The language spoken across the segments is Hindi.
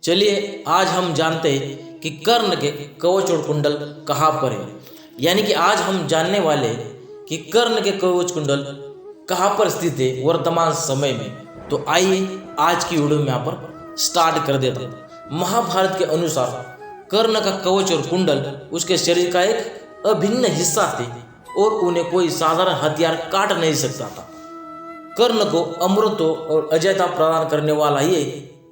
चलिए आज हम जानते हैं कि कर्ण के कवच और कुंडल कहाँ पर है। यानी कि आज हम जानने वाले हैं कि कर्ण के कवच कुंडल कहाँ पर स्थित है वर्तमान समय में। तो आइए आज की वीडियो में यहाँ पर स्टार्ट कर देते हैं। महाभारत के अनुसार कर्ण का कवच और कुंडल उसके शरीर का एक अभिन्न हिस्सा थे और उन्हें कोई साधारण हथियार काट नहीं सकता था। कर्ण को अमृतों और अजयता प्रदान करने वाला ये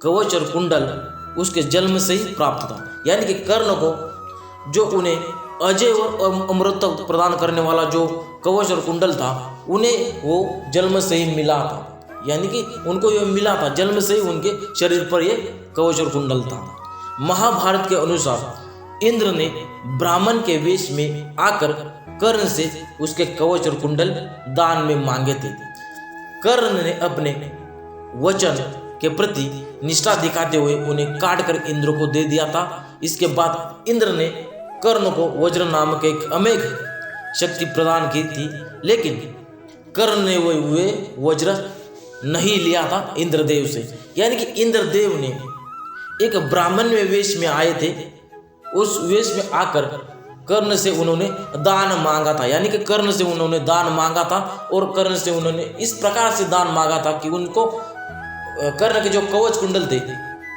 कवच और कुंडल उसके जन्म से ही प्राप्त था। यानी कि कर्ण को जो उन्हें अजय और अमृत प्रदान करने वाला जो कवच और कुंडल था उन्हें वो जन्म से ही मिला था। यानी कि उनको ये मिला था, जन्म से ही उनके शरीर पर ये कवच और कुंडल था। महाभारत के अनुसार इंद्र ने ब्राह्मण के वेश में आकर कर्ण से उसके कवच और कुंडल दान में मांगे थे। कर्ण ने अपने वचन के प्रति निष्ठा दिखाते हुए उन्हें काट कर इंद्र को दे दिया था। इसके बाद इंद्र ने कर्ण को वज्र नामक एक अमेघ शक्ति प्रदान की थी, लेकिन कर्ण ने वे वज्र नहीं लिया था इंद्रदेव से। यानी कि इंद्रदेव ने एक ब्राह्मण में वेश में आए थे, उस वेश में आकर कर्ण से उन्होंने दान मांगा था। यानी कि कर्ण से उन्होंने दान मांगा था और कर्ण से उन्होंने इस प्रकार से दान मांगा था कि उनको कर्ण के जो कवच कुंडल थे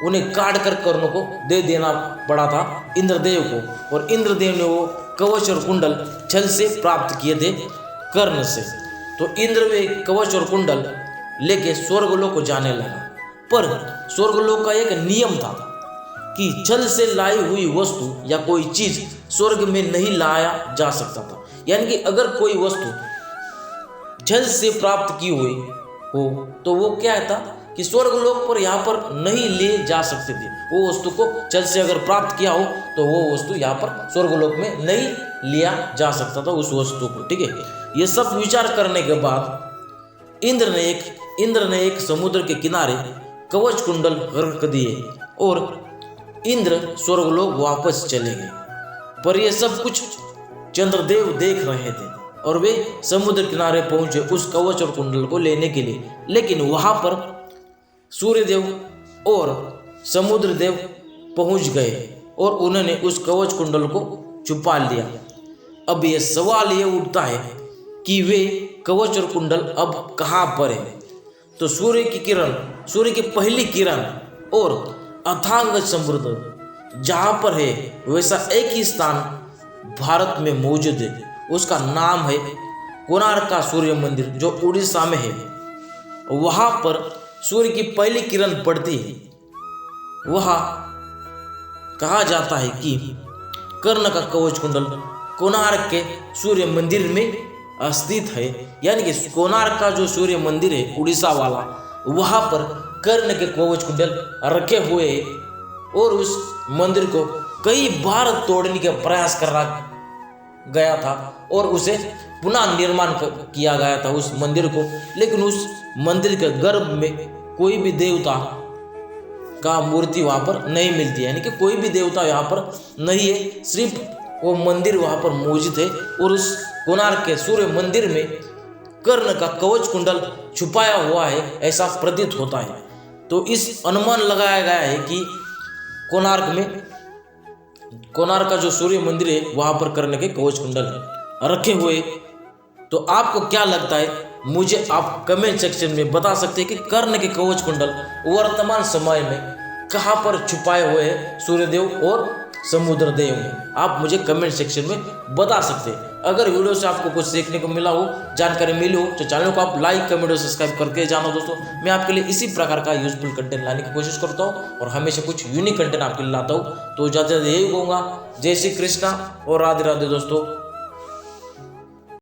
उन्हें काट कर कर्ण को दे देना पड़ा था इंद्रदेव को। और इंद्रदेव ने वो कवच और कुंडल छल से प्राप्त किए थे कर्ण से। तो इंद्र वे कवच और कुंडल लेके स्वर्गलोक को जाने लगा। पर स्वर्गलोक का एक नियम था कि छल से लाई हुई वस्तु या कोई चीज स्वर्ग में नहीं लाया जा सकता था। यानी कि अगर कोई वस्तु छल से प्राप्त की हुई हो तो वो क्या था कि स्वर्गलोक पर यहाँ पर नहीं ले जा सकते थे। वो वस्तु को छल से अगर प्राप्त किया हो तो वो वस्तु यहाँ पर स्वर्गलोक में नहीं लिया जा सकता था उस वस्तु को। ठीक है, ये सब विचार करने के बाद इंद्र ने एक समुद्र के किनारे कवच कुंडल रख दिए और इंद्र स्वर्गलोक वापस चले गए। पर यह सब कुछ चंद्रदेव देख रहे थे और वे समुद्र किनारे पहुंचे उस कवच और कुंडल को लेने के लिए। लेकिन वहां पर सूर्यदेव और समुद्रदेव पहुंच गए और उन्होंने उस कवच कुंडल को छुपा लिया। अब यह सवाल ये उठता है कि वे कवच और कुंडल अब कहाँ पर है। तो सूर्य की पहली किरण और अथांग समुद्र जहाँ पर है वैसा एक ही स्थान भारत में मौजूद है। उसका नाम है कोणार्क का सूर्य मंदिर जो उड़ीसा में है। वहाँ पर सूर्य की पहली किरण पड़ती है। वहाँ कहा जाता है कि कर्ण का कवच कुंडल कोणार्क के सूर्य मंदिर में स्थित है। यानी कि कोणार्क का जो सूर्य मंदिर है उड़ीसा वाला, वहाँ पर कर्ण के कवच कुंडल रखे हुए हैं और उस मंदिर को कई बार तोड़ने का प्रयास करा गया था और उसे पुनः निर्माण किया गया था उस मंदिर को। लेकिन उस मंदिर के गर्भ में कोई भी देवता का मूर्ति वहाँ पर नहीं मिलती है। यानी कि कोई भी देवता यहाँ पर नहीं है, सिर्फ वो मंदिर वहाँ पर मौजूद है। और उस कोणार्क के सूर्य मंदिर में कर्ण का कवच कुंडल छुपाया हुआ है ऐसा प्रतीत होता है। तो इस अनुमान लगाया गया है कि कोणार्क का जो सूर्य मंदिर है वहाँ पर कर्ण के कवच कुंडल रखे हुए। तो आपको क्या लगता है, मुझे आप कमेंट सेक्शन में बता सकते हैं कि कर्ण के कवच कुंडल वर्तमान समय में कहाँ पर छुपाए हुए हैं सूर्यदेव और समुद्रदेव में। आप मुझे कमेंट सेक्शन में बता सकते हैं। अगर वीडियो से आपको कुछ सीखने को मिला हो, जानकारी मिली हो, तो चैनल को आप लाइक कमेंट और सब्सक्राइब करके जानो दोस्तों। मैं आपके लिए इसी प्रकार का यूजफुल कंटेंट लाने की कोशिश करता हूँ और हमेशा कुछ यूनिक कंटेंट आपके लिए लाता हूँ। तो ज़्यादा यही कहूँगा, जय श्री कृष्णा और राधे राधे दोस्तों।